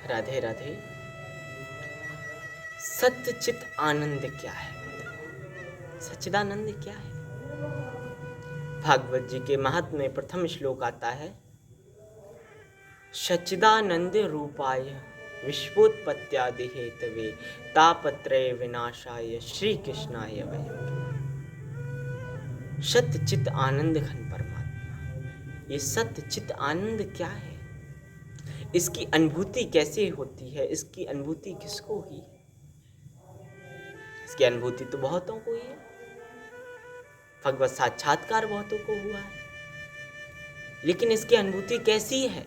राधे राधे। सच्चित आनंद क्या है? सच्चिदानंद क्या है? भागवत जी के महात्म्य में प्रथम श्लोक आता है, सच्चिदानंद रूपाय विश्वोत्पत्त्यादि हेतवे तापत्रय विनाशाय श्री कृष्णाय वयम्। सच्चित आनंद घन परमात्मा, ये सच्चित आनंद क्या है? इसकी अनुभूति कैसे होती है? इसकी अनुभूति किसको हुई? इसकी अनुभूति तो बहुतों को ही है, भगवत साक्षात्कार बहुतों को हुआ है, लेकिन इसकी अनुभूति कैसी है?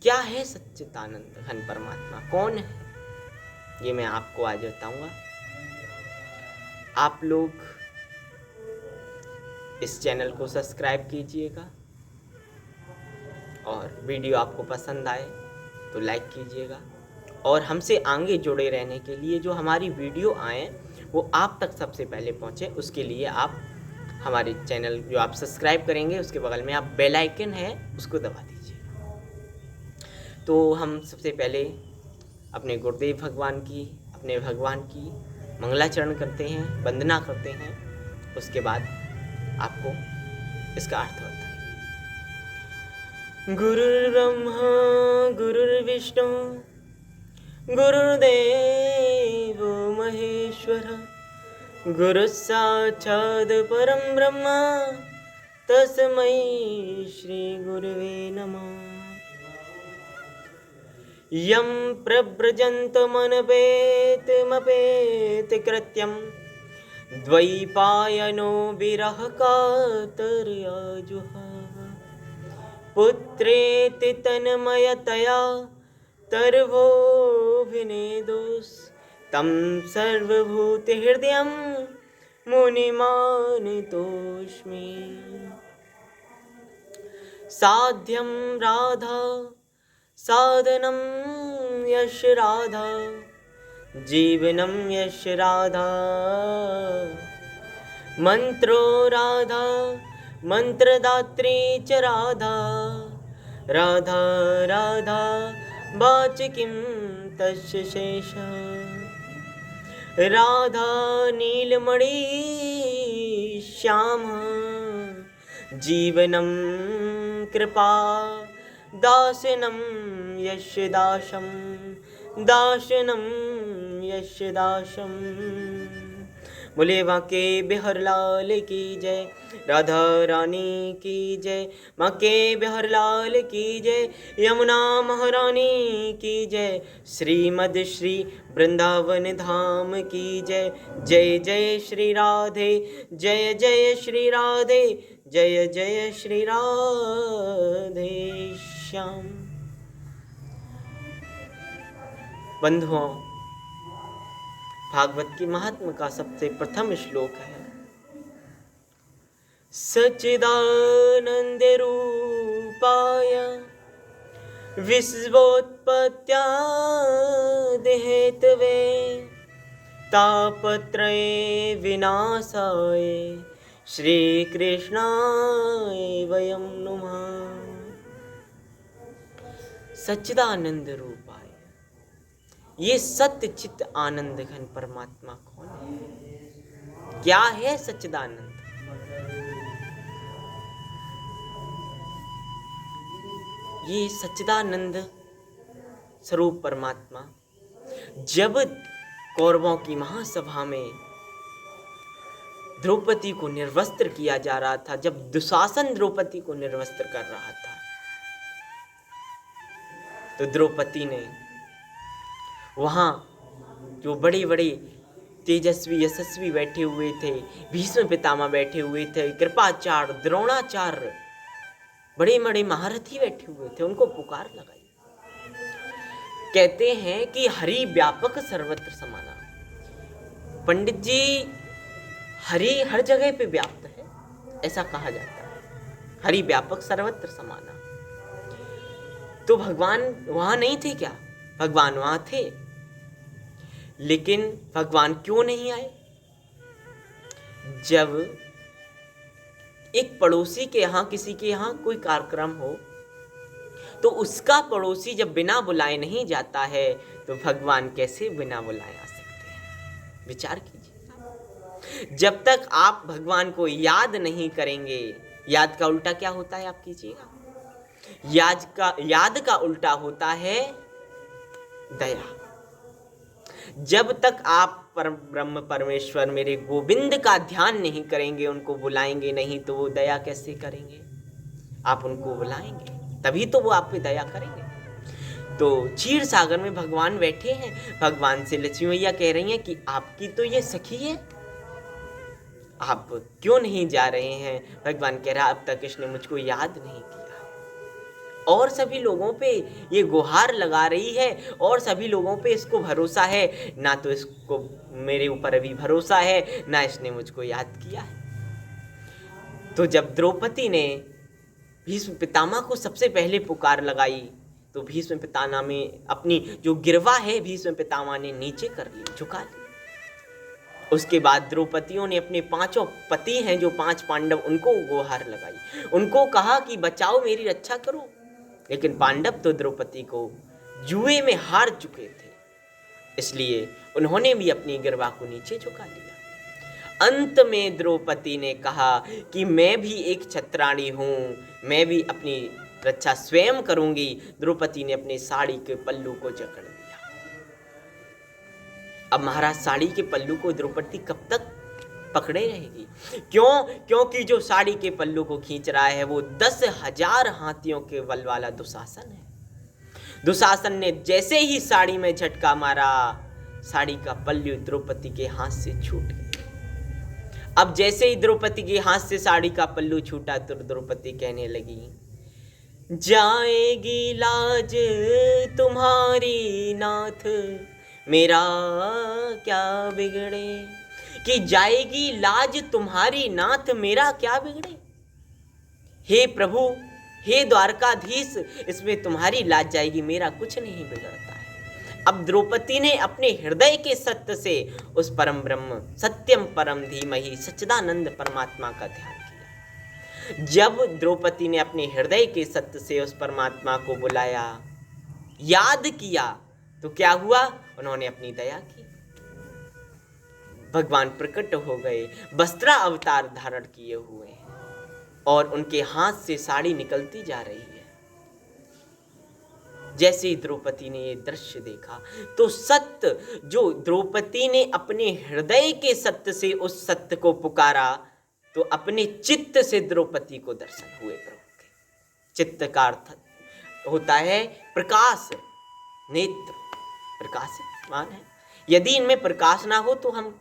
क्या है सच्चिदानंद घन परमात्मा? कौन है? ये मैं आपको आज बताऊंगा। आप लोग इस चैनल को सब्सक्राइब कीजिएगा और वीडियो आपको पसंद आए तो लाइक कीजिएगा, और हमसे आगे जुड़े रहने के लिए जो हमारी वीडियो आए वो आप तक सबसे पहले पहुँचे, उसके लिए आप हमारे चैनल जो आप सब्सक्राइब करेंगे उसके बगल में आप बेल आइकन है उसको दबा दीजिए। तो हम सबसे पहले अपने गुरुदेव भगवान की, अपने भगवान की मंगलाचरण करते हैं, वंदना करते हैं, उसके बाद आपको इसका अर्थ बताएंगे। गुरुर्ब्रह्मा गुरुर्विष्णु गुरुर्देव महेश्वर गुरुसाक्षात् परं ब्रह्म तस्मै श्री गुरुवे नमः। यं प्रव्रजन्तमनपेतमपेतकृत्यं द्वैपायनो विरहकातर्या जुहाव पुत्रेति तन्मयतया तर्वोऽभिनेदोस् तं सर्वभूतहृदयं मुनिमानितोऽस्मि। साध्यं राधा साधनं यश राधा जीवनं यश राधा मंत्रो राधा मंत्रदात्री च राधा राधा राधा वाचिकीं तस्य शेष राधा नीलमणि श्याम जीवनं कृपा दासनं यश दासं दासनं यश दासं। बोले बांके बिहार लाल की जय, राधा रानी की जय, बांके बिहार लाल की जय, यमुना महारानी की जय, श्रीमद श्री वृंदावन धाम की जय। जय जय श्री राधे, जय जय श्री राधे, जय जय श्री राधे श्याम। बंधुओं, भागवत की महात्मा का सबसे प्रथम श्लोक है, सच्चिदानंद रूपाय विश्वोत्पत्त्यादि हेतवे तापत्रय विनाशाय श्री कृष्णाय वयं नुमः। सच्चिदानंद रूपाय, ये सत्य चित्त आनंद घन परमात्मा कौन है? क्या है सच्चिदानंद? ये सच्चिदानंद स्वरूप परमात्मा जब कौरवों की महासभा में द्रौपदी को निर्वस्त्र किया जा रहा था, जब दुशासन द्रौपदी को निर्वस्त्र कर रहा था, तो द्रौपदी ने वहाँ जो बड़े बड़े तेजस्वी यशस्वी बैठे हुए थे, भीष्म पितामह बैठे हुए थे, कृपाचार्य द्रोणाचार्य बड़े बड़े महारथी बैठे हुए थे, उनको पुकार लगाई। कहते हैं कि हरि व्यापक सर्वत्र समाना। पंडित जी, हरि हर जगह पे व्याप्त है, ऐसा कहा जाता है, हरि व्यापक सर्वत्र समाना। तो भगवान वहां नहीं थे क्या? भगवान वहां थे, लेकिन भगवान क्यों नहीं आए? जब एक पड़ोसी के यहाँ, किसी के यहाँ कोई कार्यक्रम हो, तो उसका पड़ोसी जब बिना बुलाए नहीं जाता है तो भगवान कैसे बिना बुलाए आ सकते हैं? विचार कीजिए। जब तक आप भगवान को याद नहीं करेंगे, याद का उल्टा क्या होता है आप कीजिएगा? याद का उल्टा होता है दया। जब तक आप ब्रह्म परमेश्वर मेरे गोविंद का ध्यान नहीं करेंगे, उनको बुलाएंगे नहीं, तो वो दया कैसे करेंगे? आप उनको बुलाएंगे तभी तो वो आप पे दया करेंगे। तो क्षीर सागर में भगवान बैठे हैं, भगवान से लक्ष्मी मैया कह रही हैं कि आपकी तो ये सखी है, आप क्यों नहीं जा रहे हैं? भगवान कह रहा अब तक इसने मुझको याद नहीं किया। और सभी लोगों पे ये गुहार लगा रही है और सभी लोगों पे इसको भरोसा है, ना तो इसको मेरे ऊपर अभी भरोसा है, ना इसने मुझको याद किया है। तो जब द्रौपदी ने भीष्म पितामह को सबसे पहले पुकार लगाई तो भीष्म पितामह में अपनी जो गिरवा है भीष्म पितामह ने नीचे कर ली, झुका ली। उसके बाद द्रौपदियों ने अपने 5 पति हैं जो 5 पांडव, उनको गुहार लगाई, उनको कहा कि बचाओ, मेरी रक्षा करो। लेकिन पांडव तो द्रौपदी को जुए में हार चुके थे, इसलिए उन्होंने भी अपनी गिरवा को नीचे झुका लिया। अंत में द्रौपदी ने कहा कि मैं भी एक छत्राणी हूं, मैं भी अपनी रक्षा स्वयं करूंगी। द्रौपदी ने अपने साड़ी के पल्लू को जकड़ लिया। अब महाराज साड़ी के पल्लू को द्रौपदी कब तक पकड़े रहेगी? क्योंकि जो साड़ी के पल्लू को खींच रहा है वो 10,000 हाथियों के बल वाला दुशासन है। दुशासन ने जैसे ही साड़ी में झटका मारा, साड़ी का पल्लू द्रौपदी के हाथ से छूट गया। अब जैसे ही द्रौपदी के हाथ से साड़ी का पल्लू छूटा तो द्रौपदी कहने लगी, जाएगी लाज तुम्हारी नाथ, मेरा क्या बिगड़े। कि जाएगी लाज तुम्हारी नाथ, मेरा क्या बिगड़े। हे प्रभु, हे द्वारकाधीश, इसमें तुम्हारी लाज जाएगी, मेरा कुछ नहीं बिगड़ता है। अब द्रौपदी ने अपने हृदय के सत्य से उस परम ब्रह्म सत्यम परम धीमहि सच्चिदानंद परमात्मा का ध्यान किया। जब द्रौपदी ने अपने हृदय के सत्य से उस परमात्मा को बुलाया, याद किया, तो क्या हुआ? उन्होंने अपनी दया की, भगवान प्रकट हो गए, वस्त्रा अवतार धारण किए हुए हैं और उनके हाथ से साड़ी निकलती जा रही है। जैसे ही द्रौपदी ने ये दृश्य देखा तो सत्य, जो द्रौपदी ने अपने हृदय के सत्य से उस सत्य को पुकारा, तो अपने चित्त से द्रौपदी को दर्शन हुए प्रभु के। चित्त का अर्थ होता है प्रकाश, नेत्र प्रकाशमान है। यदि इनमें प्रकाश ना हो तो हम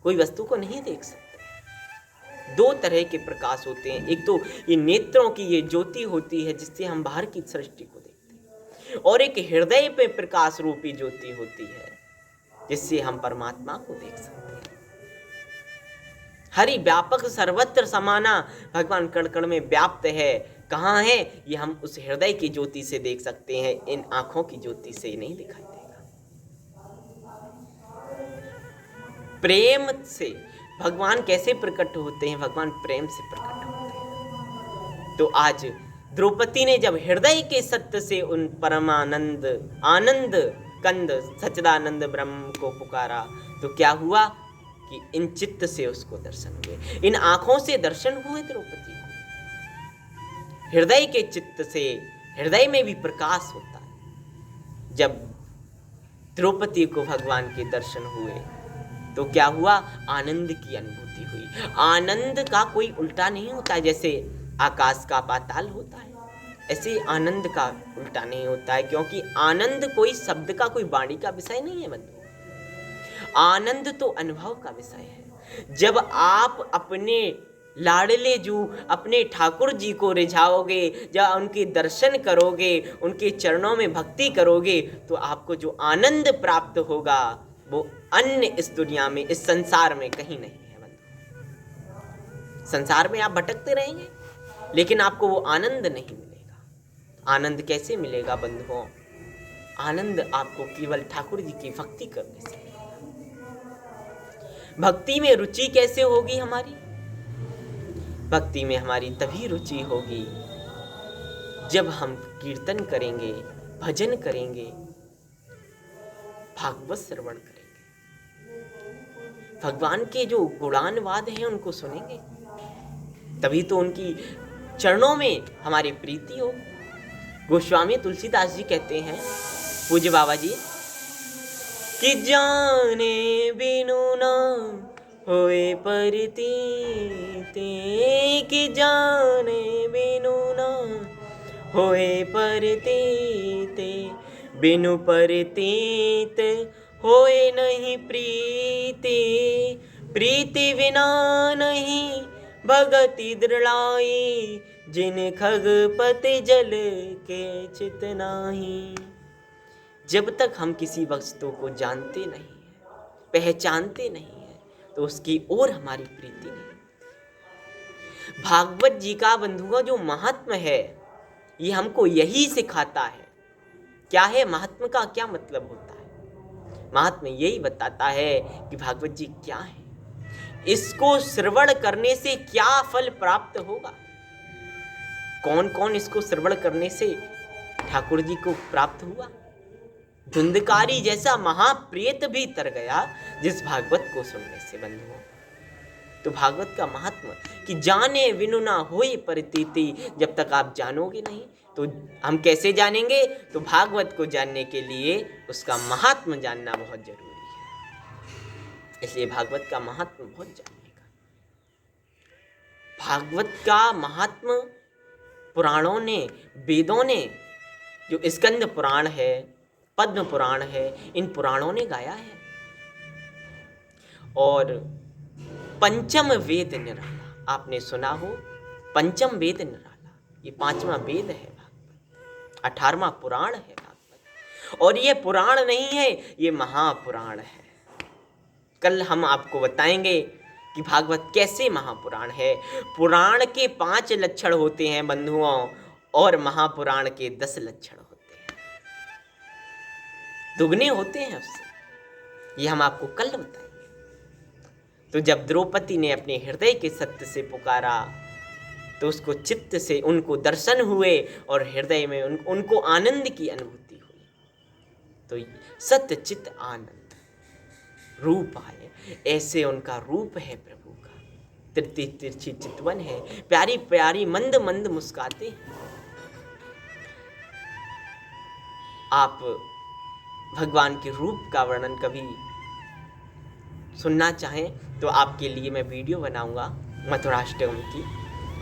कोई वस्तु को नहीं देख सकते। 2 तरह के प्रकाश होते हैं, एक तो ये नेत्रों की ये ज्योति होती है जिससे हम बाहर की सृष्टि को देखते हैं, और एक हृदय पे प्रकाश रूपी ज्योति होती है जिससे हम परमात्मा को देख सकते हैं। हरि व्यापक सर्वत्र समाना, भगवान कण कण में व्याप्त है। कहाँ है? ये हम उस हृदय की ज्योति से देख सकते हैं, इन आंखों की ज्योति से नहीं दिखाई देगा। प्रेम से भगवान कैसे प्रकट होते हैं? भगवान प्रेम से प्रकट होते हैं। तो आज द्रौपदी ने जब हृदय के सत्य से उन परमानंद आनंद कंद सच्चिदानंद ब्रह्म को पुकारा, तो क्या हुआ कि इन चित्त से उसको दर्शन हुए, इन आंखों से दर्शन हुए द्रौपदी को। हृदय के चित्त से, हृदय में भी प्रकाश होता है। जब द्रौपदी को भगवान के दर्शन हुए तो क्या हुआ? आनंद की अनुभूति हुई। आनंद का कोई उल्टा नहीं होता है, जैसे आकाश का पाताल होता है, ऐसे आनंद का उल्टा नहीं होता है, क्योंकि आनंद कोई शब्द का, कोई वाणी का विषय नहीं है बंधु। आनंद तो अनुभव का विषय है। जब आप अपने लाडले जू, अपने ठाकुर जी को रिझाओगे, जब उनके दर्शन करोगे, उनके चरणों में भक्ति करोगे, तो आपको जो आनंद प्राप्त होगा वो अन्य इस दुनिया में, इस संसार में कहीं नहीं है बंधु। संसार में आप भटकते रहेंगे लेकिन आपको वो आनंद नहीं मिलेगा। आनंद कैसे मिलेगा बंधुओं? आनंद आपको केवल ठाकुर जी की भक्ति करने से मिलेगा। भक्ति में रुचि कैसे होगी हमारी? भक्ति में हमारी तभी रुचि होगी जब हम कीर्तन करेंगे, भजन करेंगे, भागवत श्रवण करेंगे, भगवान के जो गुणानुवाद हैं उनको सुनेंगे, तभी तो उनकी चरणों में हमारी प्रीति हो। गोस्वामी तुलसीदास जी कहते हैं, पूज्य बाबा जी, कि जाने बिनु ना होए परतीते, कि जाने बिनु ना होए परतीते, बिनु परतीत होए नहीं प्रीति, प्रीति बिना नहीं भगति दृढ़ाई, जिन खगपति जल के चित नाही। जब तक हम किसी वस्तु को जानते नहीं हैं, पहचानते नहीं हैं, तो उसकी ओर हमारी प्रीति नहीं। भागवत जी का बंधुओं जो महात्म है, ये हमको यही सिखाता है। क्या है महात्म का क्या मतलब होता है? महात्म यही बताता है कि भागवत जी क्या है, इसको श्रवण करने से क्या फल प्राप्त होगा। कौन कौन इसको श्रवण करने से ठाकुर जी को प्राप्त हुआ? धुंधकारी जैसा महाप्रेत भी तर गया जिस भागवत को सुनने से बंधुओं। तो भागवत का महात्मा कि जाने बिनु ना होए परतीति, जब तक आप जानोगे नहीं तो हम कैसे जानेंगे? तो भागवत को जानने के लिए उसका महात्मा जानना बहुत जरूरी है। इसलिए भागवत का महात्मा बहुत जानने का। भागवत का महात्मा पुराणों ने, वेदों ने, जो स्कंद पुराण है, पद्म पुराण है, इन पुराणों ने गाया है। और पंचम वेद निराला, आपने सुना हो, पंचम वेद निराला, ये 5वां वेद है भागवत, 18वां पुराण है भागवत। और ये पुराण नहीं है, ये महापुराण है। कल हम आपको बताएंगे कि भागवत कैसे महापुराण है। पुराण के 5 लक्षण होते हैं बंधुओं, और महापुराण के 10 लक्षण होते हैं, दुगने होते हैं उससे। ये हम आपको कल बताएंगे। तो जब द्रौपदी ने अपने हृदय के सत्य से पुकारा, तो उसको चित्त से उनको दर्शन हुए और हृदय में उनको आनंद की अनुभूति हुई। तो सत्य चित्त आनंद रूप आए, ऐसे उनका रूप है प्रभु का। तिरछी तिरछी चितवन है, प्यारी प्यारी मंद मंद मुस्काते हैं। आप भगवान के रूप का वर्णन कभी सुनना चाहें तो आपके लिए मैं वीडियो बनाऊंगा मथुराष्टकम की।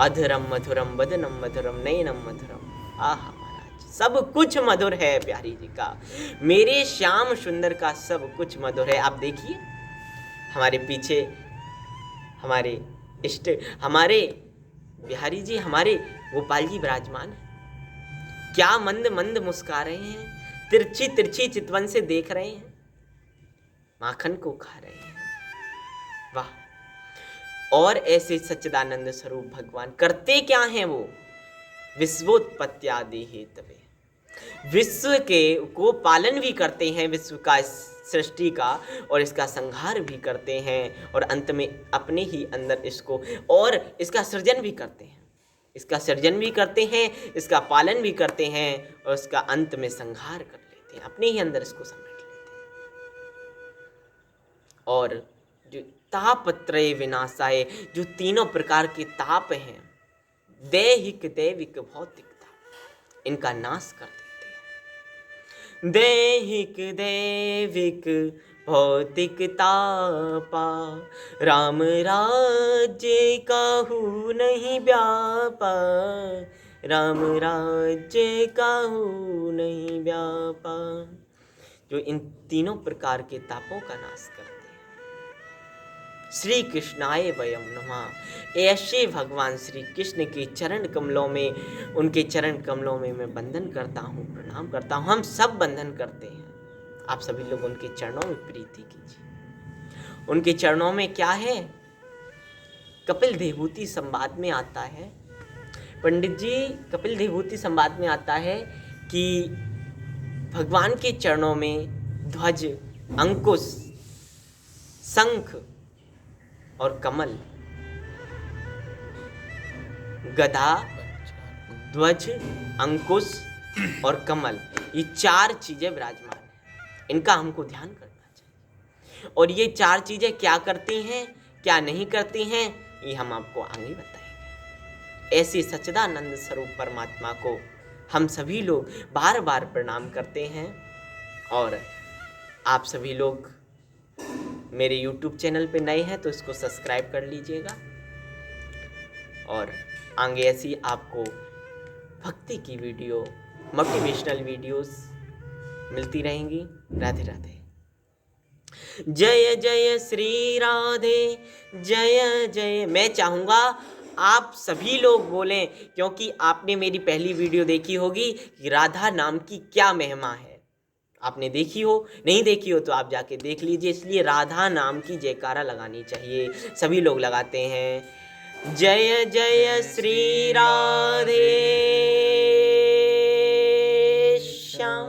अधरम मधुरम वदनम मधुरम नयनम मधुरम। आहा महाराज, सब कुछ मधुर है प्यारी जी का, मेरे श्याम सुंदर का सब कुछ मधुर है। आप देखिए हमारे पीछे हमारे हमारे बिहारी जी, हमारे गोपाल जी विराजमान है। क्या मंद मंद मुस्कुरा रहे हैं, तिरछी तिरछी चितवन से देख रहे हैं, माखन को खा रहे हैं। वाह! और ऐसे सच्चिदानंद स्वरूप भगवान करते क्या हैं? वो विश्वोत्पत्त्यादि हेतवे, विश्व के को पालन भी करते हैं, विश्व का सृष्टि का, और इसका संहार भी करते हैं, और अंत में अपने ही अंदर इसको और इसका सृजन भी करते हैं। इसका सृजन भी करते हैं, इसका पालन भी करते हैं, और इसका अंत में संहार कर लेते हैं, अपने ही अंदर इसको समेट लेते हैं। और जो तापत्रय विनाशाय, जो तीनों प्रकार के ताप हैं, दैहिक दैविक भौतिकता, इनका नाश कर देते हैं। दैहिक दैविक भौतिक तापा, राम राज्य काहू नहीं व्यापा, राम राज्य काहू नहीं व्यापा। जो इन तीनों प्रकार के तापों का नाश करते हैं। श्री कृष्णाय वयम नमः। ऐसे भगवान श्री कृष्ण के चरण कमलों में, उनके चरण कमलों में मैं वंदन करता हूँ, प्रणाम करता हूँ। हम सब वंदन करते हैं। आप सभी लोग उनके चरणों में प्रीति कीजिए। उनके चरणों में क्या है? कपिल देवभूति संवाद में आता है, पंडित जी, कपिल देवभूति संवाद में आता है कि भगवान के चरणों में ध्वज, अंकुश, शंख और कमल, गदा, ध्वज, अंकुश और कमल, ये 4 चीज़ें विराजमान हैं। इनका हमको ध्यान करना चाहिए। और ये 4 चीज़ें क्या करती हैं, क्या नहीं करती हैं, ये हम आपको आगे बताएंगे। ऐसे सच्चिदानंद स्वरूप परमात्मा को हम सभी लोग बार बार प्रणाम करते हैं। और आप सभी लोग मेरे YouTube चैनल पे नए हैं तो इसको सब्सक्राइब कर लीजिएगा। और आगे ऐसी आपको भक्ति की वीडियो, मोटिवेशनल वीडियोस मिलती रहेंगी। राधे राधे। जय जय श्री राधे, जय जय। मैं चाहूँगा आप सभी लोग बोलें, क्योंकि आपने मेरी पहली वीडियो देखी होगी कि राधा नाम की क्या महिमा है। आपने देखी हो, नहीं देखी हो तो आप जाके देख लीजिए। इसलिए राधा नाम की जयकारा लगानी चाहिए, सभी लोग लगाते हैं। जय जय श्री राधे श्याम।